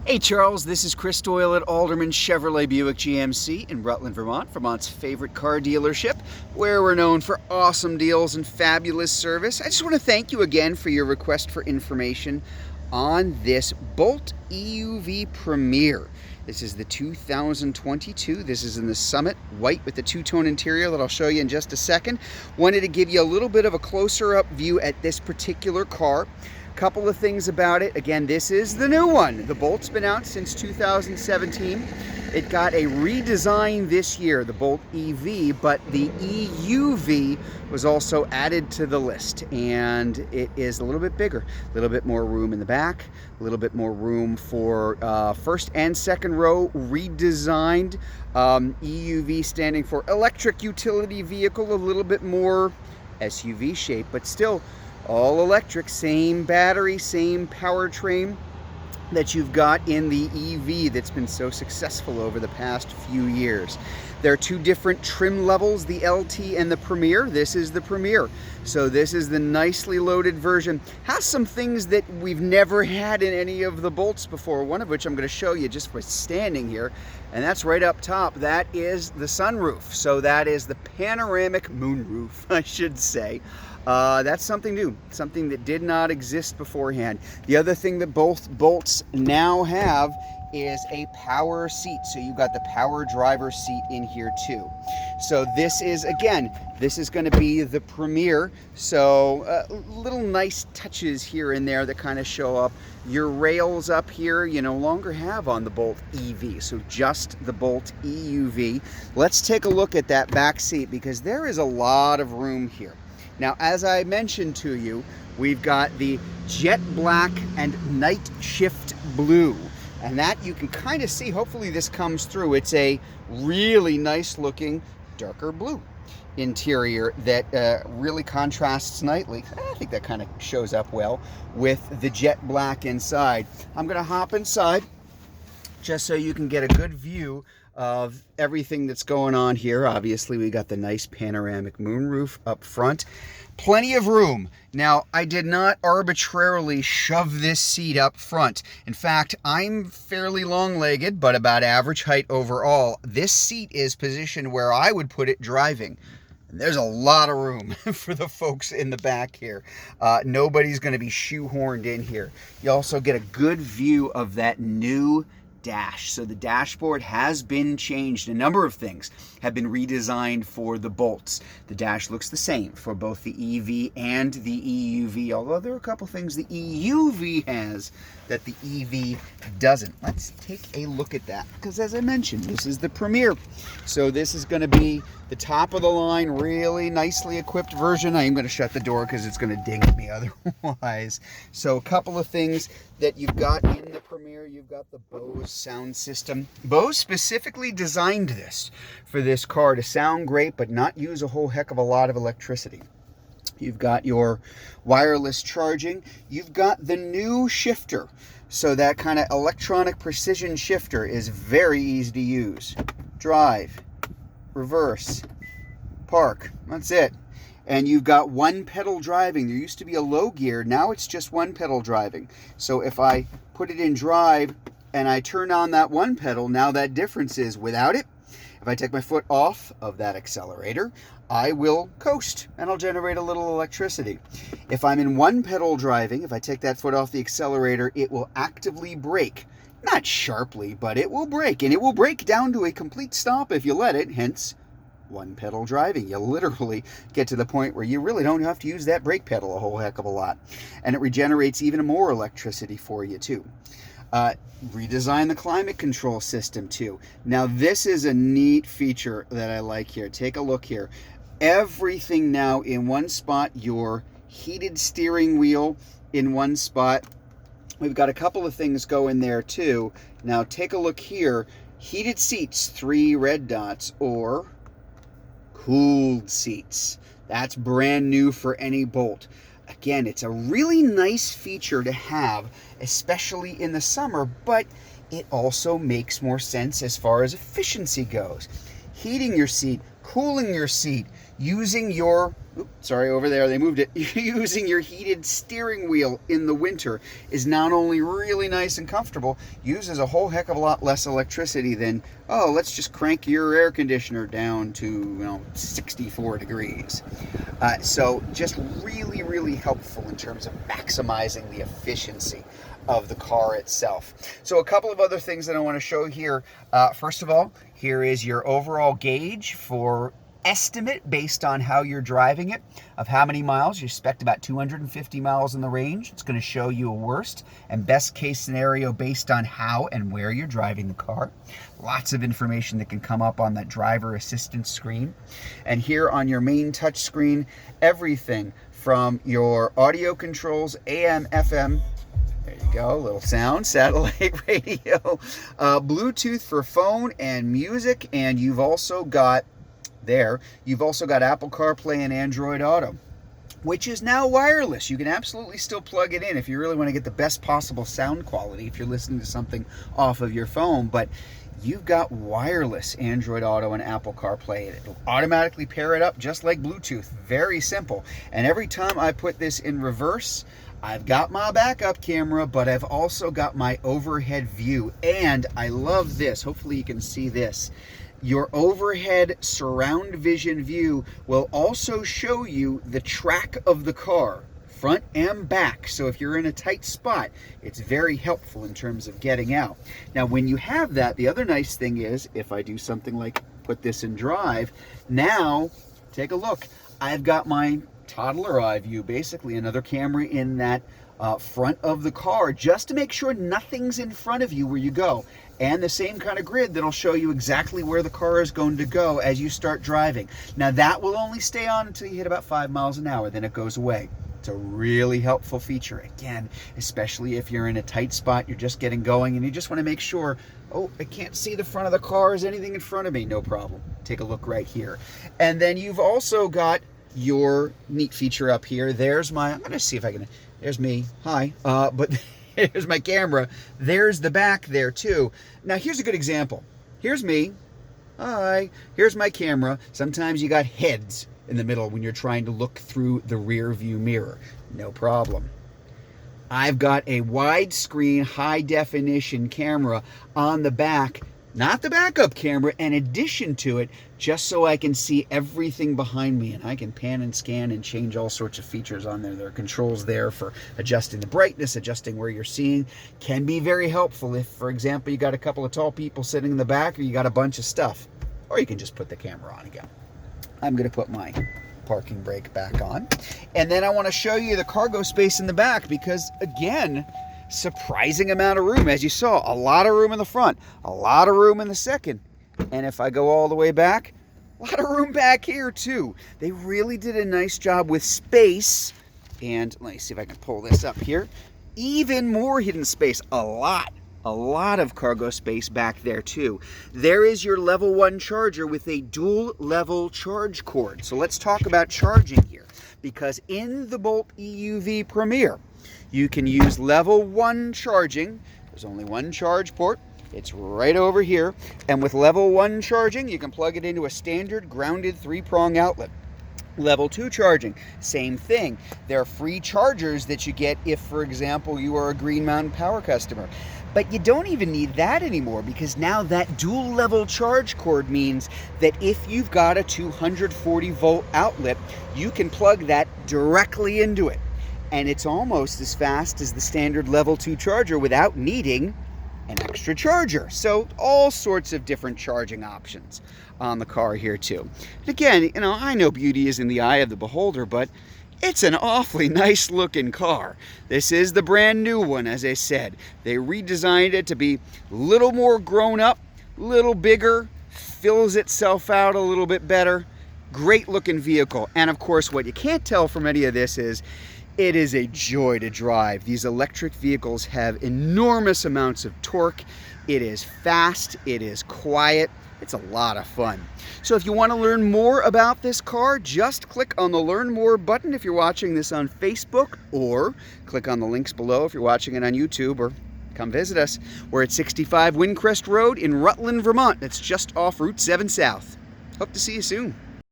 Hey Charles, this is Chris Doyle at Alderman Chevrolet Buick GMC in Rutland, Vermont, Vermont's favorite car dealership, where we're known for awesome deals and fabulous service. I just want to thank you again for your request for information on this Bolt EUV Premier. This is the 2022. This is in the Summit white with the two-tone interior that I'll show you in just a second. Wanted to give you a little bit of a closer up view at this particular car. Couple of things about it. Again, this is the new one. The Bolt's been out since 2017. It got a redesign this year, the Bolt EV, but the EUV was also added to the list, and it is a little bit bigger, a little bit more room in the back, a little bit more room for first and second row redesigned. EUV standing for electric utility vehicle, a little bit more SUV shape, but still all electric, same battery, same powertrain that you've got in the EV that's been so successful over the past few years. There are two different trim levels, the LT and the Premier. This is the Premier. So this is the nicely loaded version. Has some things that we've never had in any of the Bolts before, one of which I'm going to show you just by standing here, and that's right up top. That is the sunroof. So that is the panoramic moonroof, I should say. That's something new, something that did not exist beforehand. The other thing that both Bolts now have is a power seat. So you've got the power driver seat in here too. So this is, again, this is going to be the Premier. So little nice touches here and there that kind of show up. Your rails up here you no longer have on the Bolt EV, so just the Bolt EUV. Let's take a look at that back seat because there is a lot of room here. Now, as I mentioned to you, we've got the jet black and night shift blue. And that you can kind of see, hopefully this comes through. It's a really nice looking darker blue interior that really contrasts nicely. I think that kind of shows up well with the jet black inside. I'm going to hop inside just so you can get a good view of everything that's going on here. Obviously, we got the nice panoramic moonroof up front. Plenty of room. Now, I did not arbitrarily shove this seat up front. In fact, I'm fairly long-legged, but about average height overall. This seat is positioned where I would put it driving. And there's a lot of room for the folks in the back here. Nobody's going to be shoehorned in here. You also get a good view of that new dash. So the dashboard has been changed. A number of things have been redesigned for the Bolts. The dash looks the same for both the EV and the EUV, although there are a couple things the EUV has that the EV doesn't. Let's take a look at that because, as I mentioned, this is the Premier. So this is going to be the top of the line, really nicely equipped version. I am going to shut the door because it's going to ding at me otherwise. So a couple of things that you've got in the Premier. You've got the Bose sound system. Bose specifically designed this for this car to sound great but not use a whole heck of a lot of electricity. You've got your wireless charging. You've got the new shifter. So that kind of electronic precision shifter is very easy to use. Drive, reverse, park. That's it. And you've got one pedal driving. There used to be a low gear. Now it's just one pedal driving. So if I put it in drive and I turn on that one pedal, now that difference is without it. If I take my foot off of that accelerator, I will coast and I'll generate a little electricity. If I'm in one pedal driving, if I take that foot off the accelerator, it will actively brake. Not sharply, but it will brake, and it will brake down to a complete stop if you let it, hence one pedal driving. You literally get to the point where you really don't have to use that brake pedal a whole heck of a lot. And it regenerates even more electricity for you too. Redesign the climate control system too. Now this is a neat feature that I like here. Take a look here. Everything now in one spot. Your heated steering wheel in one spot. We've got a couple of things going there too. Now take a look here. Heated seats, 3 red dots, or cooled seats. That's brand new for any Bolt. Again, it's a really nice feature to have, especially in the summer, but it also makes more sense as far as efficiency goes. Heating your seat, cooling your seat, using your, sorry, over there, they moved it, using your heated steering wheel in the winter is not only really nice and comfortable, uses a whole heck of a lot less electricity than, oh, let's just crank your air conditioner down to 64 degrees. So just really, really helpful in terms of maximizing the efficiency of the car itself. So a couple of other things that I want to show here. First of all, here is your overall gauge for estimate based on how you're driving it of how many miles. You expect about 250 miles in the range. It's going to show you a worst and best case scenario based on how and where you're driving the car. Lots of information that can come up on that driver assistance screen. And here on your main touch screen, everything from your audio controls, AM, FM, there you go, a little sound, satellite radio, Bluetooth for phone and music, and you've also got Apple CarPlay and Android Auto, which is now wireless. You can absolutely still plug it in if you really want to get the best possible sound quality if you're listening to something off of your phone, but you've got wireless Android Auto and Apple CarPlay. It'll automatically pair it up just like Bluetooth. Very simple. And every time I put this in reverse, I've got my backup camera, but I've also got my overhead view. And I love this. Hopefully you can see this. Your overhead surround vision view will also show you the track of the car, front and back. So if you're in a tight spot, it's very helpful in terms of getting out. Now, when you have that, the other nice thing is, if I do something like put this in drive, now take a look. I've got my Toddler Eye View, basically another camera in that front of the car, just to make sure nothing's in front of you where you go. And the same kind of grid that'll show you exactly where the car is going to go as you start driving. Now that will only stay on until you hit about 5 miles an hour, then it goes away. It's a really helpful feature. Again, especially if you're in a tight spot, you're just getting going and you just want to make sure, oh, I can't see the front of the car. Is anything in front of me? No problem. Take a look right here. And then you've also got your neat feature up here. There's my, I'm going to see if I can, there's me. Hi. But here's my camera. There's the back there too. Now here's a good example. Here's me. Hi. Here's my camera. Sometimes you got heads in the middle when you're trying to look through the rear view mirror. No problem. I've got a widescreen, high definition camera on the back, not the backup camera, in addition to it, just so I can see everything behind me, and I can pan and scan and change all sorts of features on there. There are controls there for adjusting the brightness, adjusting where you're seeing. Can be very helpful if, for example, you got a couple of tall people sitting in the back or you got a bunch of stuff. Or you can just put the camera on again. I'm going to put my parking brake back on. And then I want to show you the cargo space in the back because, again, surprising amount of room. As you saw, a lot of room in the front, a lot of room in the second. And if I go all the way back, a lot of room back here too. They really did a nice job with space. And let me see if I can pull this up here. Even more hidden space, a lot of cargo space back there too. There is your level 1 charger with a dual level charge cord. So let's talk about charging here, because in the Bolt EUV Premier, you can use level 1 charging. There's only one charge port. It's right over here. And with level 1 charging, you can plug it into a standard grounded 3-prong outlet. Level 2 charging, same thing. There are free chargers that you get if, for example, you are a Green Mountain Power customer. But you don't even need that anymore, because now that dual level charge cord means that if you've got a 240 volt outlet, you can plug that directly into it. And it's almost as fast as the standard level 2 charger without needing an extra charger. So all sorts of different charging options on the car here too. And again, I know beauty is in the eye of the beholder, but it's an awfully nice looking car. This is the brand new one, as I said. They redesigned it to be a little more grown up, a little bigger, fills itself out a little bit better. Great looking vehicle. And of course, what you can't tell from any of this is it is a joy to drive. These electric vehicles have enormous amounts of torque. It is fast, it is quiet, it's a lot of fun. So if you want to learn more about this car, just click on the Learn More button if you're watching this on Facebook, or click on the links below if you're watching it on YouTube, or come visit us. We're at 65 Windcrest Road in Rutland, Vermont. That's just off Route 7 South. Hope to see you soon.